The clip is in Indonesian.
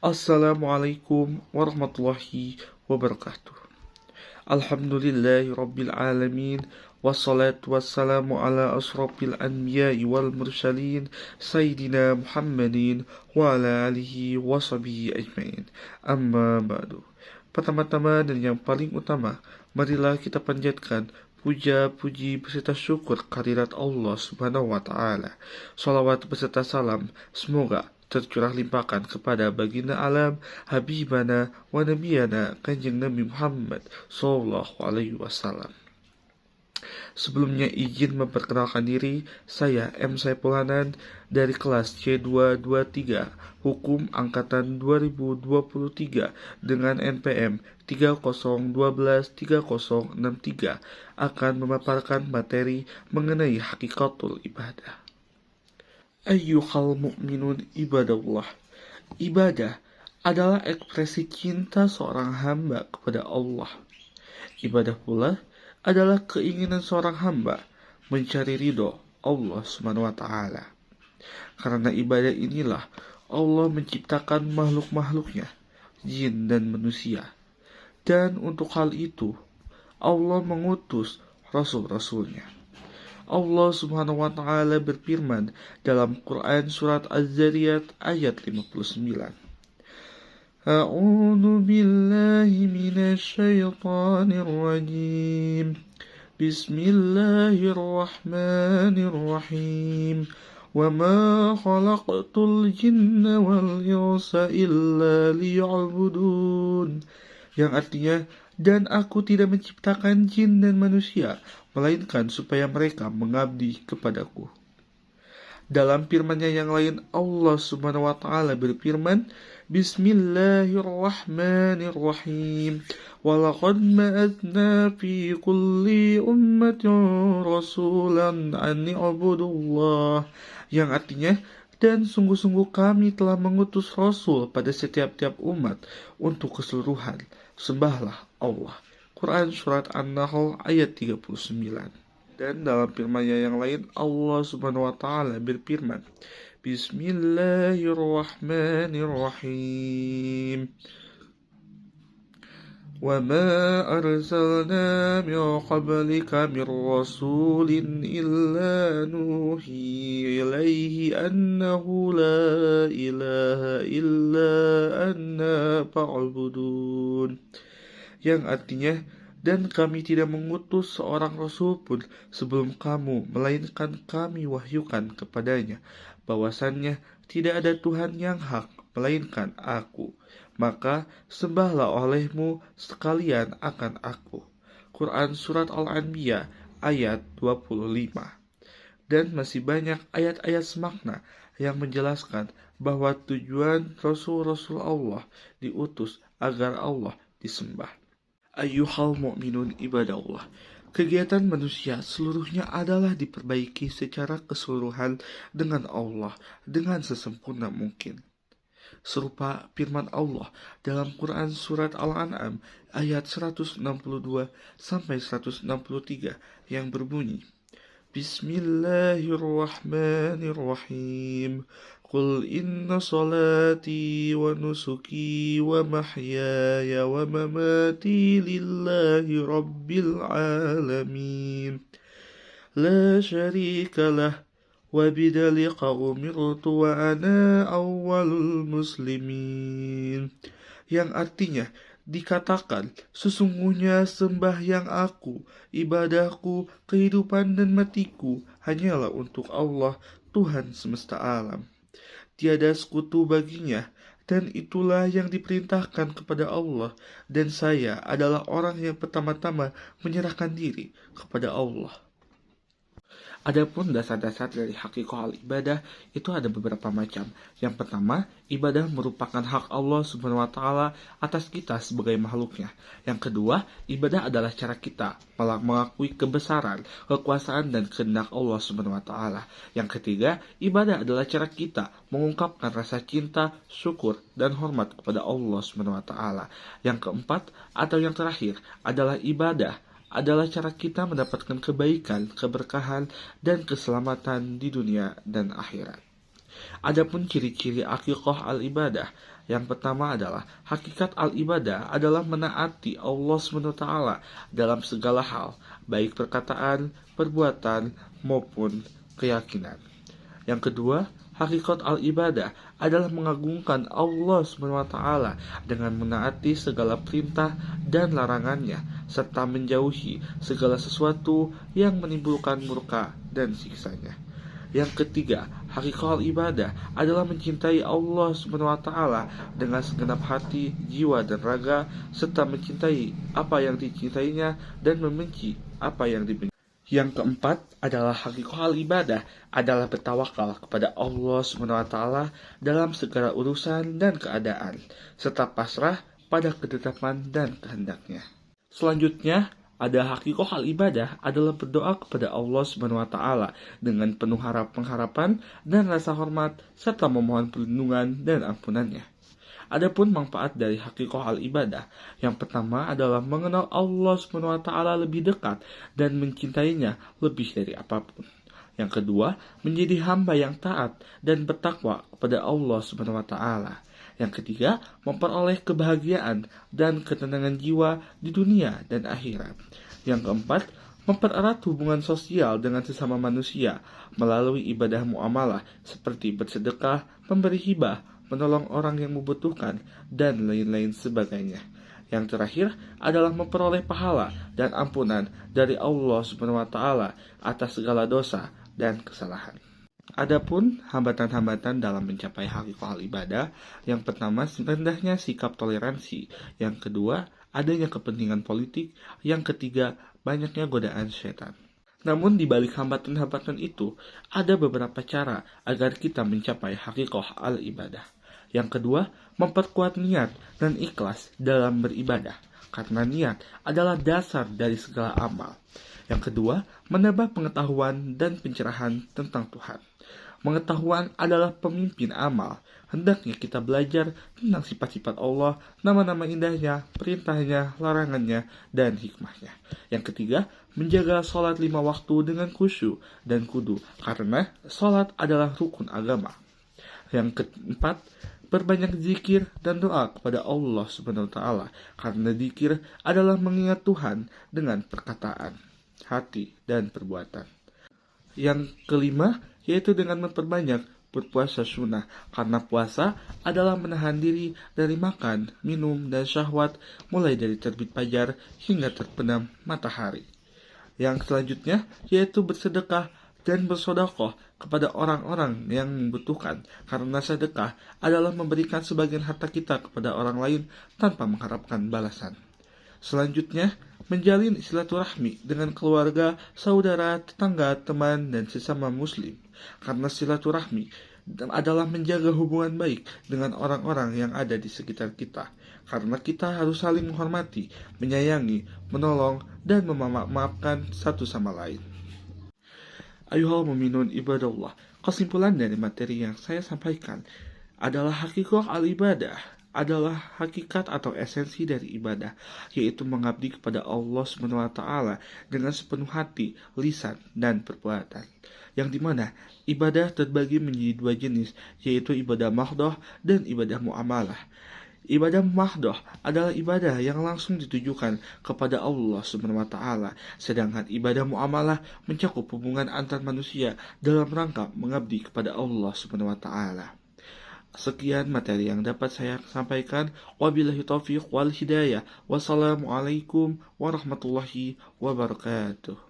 Assalamualaikum warahmatullahi wabarakatuh. Alhamdulillahi rabbil alamin. Wassalatu wassalamu ala asrafil anbiya'i wal mursalin Sayyidina Muhammadin wa ala alihi wa sahbihi ajmain. Amma ba'du. Pertama-tama dan yang paling utama, marilah kita panjatkan puja, puji beserta syukur kehadirat Allah Subhanahu wa Ta'ala. Salawat beserta salam semoga tercurah limpahkan kepada baginda alam, habibana wa nabiyana Kanjeng Nabi Muhammad sallallahu alaihi wasallam. Sebelumnya izin memperkenalkan diri, saya M. Saiful Hanan dari kelas C223 Hukum Angkatan 2023 dengan NPM 30123063 akan memaparkan materi mengenai hakikatul ibadah. Ayyuhal mu'minun ibadallah. Ibadah adalah ekspresi cinta seorang hamba kepada Allah. Ibadah pula adalah keinginan seorang hamba mencari ridho Allah Subhanahu wa Ta'ala. Karena ibadah inilah Allah menciptakan makhluk-makhluknya, jin dan manusia. Dan untuk hal itu Allah mengutus rasul-rasulnya. Allah Subhanahu wa Ta'ala berfirman dalam Quran surat Az-Zariyat ayat 59. A'udzu billahi minasy syaithanir rajim. Bismillahirrahmanirrahim. Wa ma khalaqtul jinna wal insa illa liya'budun. Yang artinya, dan aku tidak menciptakan jin dan manusia, melainkan supaya mereka mengabdi kepadaku. Dalam firman-Nya yang lain, Allah Subhanahu wa Ta'ala berfirman, Bismillahirrahmanirrahim. Walaqad ba'atsna fi kulli ummatin rasulan an i'budullah. Yang artinya, dan sungguh-sungguh kami telah mengutus Rasul pada setiap-tiap umat untuk keseluruhan. Sembahlah Allah. Quran Surat An-Nahl ayat 39. Dan dalam firman-Nya yang lain, Allah Subhanahu wa Ta'ala berfirman, Bismillahirrahmanirrahim. Wa ma arsalna min qablika min rasulin illa nuhi ilaihi annahu la ilaha illa anna fa'budun. Yang artinya, dan kami tidak mengutus seorang rasul pun sebelum kamu, melainkan kami wahyukan kepadanya bahwasannya tidak ada Tuhan yang hak melainkan aku. Maka sembahlah olehmu sekalian akan aku. Quran Surat Al-Anbiya ayat 25. Dan masih banyak ayat-ayat semakna yang menjelaskan bahwa tujuan Rasul-Rasul Allah diutus agar Allah disembah. Ayyuhal mu'minun ibadallah. Kegiatan manusia seluruhnya adalah diperbaiki secara keseluruhan dengan Allah dengan sesempurna mungkin. Serupa firman Allah dalam Quran Surat Al-An'am ayat 162 sampai 163 yang berbunyi, Bismillahirrahmanirrahim. Qul inna salati wa nusuki wa mahyaya wa mamati lillahi rabbil alamin. La syarika lah wa bidhalika umirtu wa ana awwalul muslimin. Yang artinya, dikatakan, sesungguhnya sembahyang aku, ibadahku, kehidupan dan matiku hanyalah untuk Allah, Tuhan semesta alam. Tiada sekutu baginya, dan itulah yang diperintahkan kepada Allah, dan saya adalah orang yang pertama-tama menyerahkan diri kepada Allah. Adapun dasar-dasar dari hakikat ibadah itu ada beberapa macam. Yang pertama, ibadah merupakan hak Allah Subhanahu wa Ta'ala atas kita sebagai makhluknya. Yang kedua, ibadah adalah cara kita mengakui kebesaran, kekuasaan dan kehendak Allah Subhanahu wa Ta'ala. Yang ketiga, ibadah adalah cara kita mengungkapkan rasa cinta, syukur dan hormat kepada Allah Subhanahu wa Ta'ala. Yang keempat atau yang terakhir adalah ibadah adalah cara kita mendapatkan kebaikan, keberkahan, dan keselamatan di dunia dan akhirat. Adapun ciri-ciri akikah al-ibadah, Yang pertama adalah hakikat al-ibadah adalah menaati Allah SWT dalam segala hal, baik perkataan, perbuatan, maupun keyakinan. Yang kedua, hakikat al-ibadah adalah mengagungkan Allah SWT dengan menaati segala perintah dan larangannya, serta menjauhi segala sesuatu yang menimbulkan murka dan siksanya. Yang ketiga, hakikat ibadah adalah mencintai Allah SWT dengan segenap hati, jiwa, dan raga, serta mencintai apa yang dicintainya dan membenci apa yang dibenci. Yang keempat adalah hakikat ibadah adalah bertawakal kepada Allah SWT dalam segala urusan dan keadaan, serta pasrah pada ketetapan dan kehendaknya. Selanjutnya, ada hakikat ibadah adalah berdoa kepada Allah SWT dengan penuh pengharapan dan rasa hormat serta memohon perlindungan dan ampunannya. Adapun manfaat dari hakikat ibadah, yang pertama adalah mengenal Allah SWT lebih dekat dan mencintainya lebih dari apapun. Yang kedua, menjadi hamba yang taat dan bertakwa kepada Allah SWT. Yang ketiga, memperoleh kebahagiaan dan ketenangan jiwa di dunia dan akhirat. Yang keempat, mempererat hubungan sosial dengan sesama manusia melalui ibadah muamalah seperti bersedekah, memberi hibah, menolong orang yang membutuhkan, dan lain-lain sebagainya. Yang terakhir adalah memperoleh pahala dan ampunan dari Allah SWT atas segala dosa dan kesalahan. Adapun hambatan-hambatan dalam mencapai hakikat ibadah, yang pertama rendahnya sikap toleransi, yang kedua adanya kepentingan politik, yang ketiga banyaknya godaan syaitan. Namun di balik hambatan-hambatan itu ada beberapa cara agar kita mencapai hakikat al-ibadah. Yang kedua, memperkuat niat dan ikhlas dalam beribadah, karena niat adalah dasar dari segala amal. Yang kedua, menambah pengetahuan dan pencerahan tentang Tuhan. Pengetahuan adalah pemimpin amal. Hendaknya kita belajar tentang sifat-sifat Allah, nama-nama indahnya, perintahnya, larangannya, dan hikmahnya. Yang ketiga, menjaga sholat 5 waktu dengan khusyuk dan kudu, karena sholat adalah rukun agama. Yang keempat, perbanyak zikir dan doa kepada Allah SWT, karena zikir adalah mengingat Tuhan dengan perkataan, hati, dan perbuatan. Yang kelima, yaitu dengan memperbanyak berpuasa sunnah, karena puasa adalah menahan diri dari makan, minum, dan syahwat mulai dari terbit fajar hingga terbenam matahari. Yang selanjutnya, yaitu bersedekah dan bersedekah kepada orang-orang yang membutuhkan, karena sedekah adalah memberikan sebagian harta kita kepada orang lain tanpa mengharapkan balasan. Selanjutnya, menjalin silaturahmi dengan keluarga, saudara, tetangga, teman, dan sesama muslim, karena silaturahmi adalah menjaga hubungan baik dengan orang-orang yang ada di sekitar kita, karena kita harus saling menghormati, menyayangi, menolong, dan memaafkan satu sama lain. Ayuhal mu'minun ibadallah, kesimpulan dari materi yang saya sampaikan adalah hakikat al-ibadah adalah hakikat atau esensi dari ibadah, yaitu mengabdi kepada Allah SWT dengan sepenuh hati, lisan, dan perbuatan. Yang dimana ibadah terbagi menjadi dua jenis, yaitu ibadah mahdoh dan ibadah muamalah. Ibadah mahdoh adalah ibadah yang langsung ditujukan kepada Allah SWT, sedangkan ibadah muamalah mencakup hubungan antar manusia dalam rangka mengabdi kepada Allah SWT. Sekian materi yang dapat saya sampaikan. Wabillahi taufiq wal hidayah. Wassalamualaikum warahmatullahi wabarakatuh.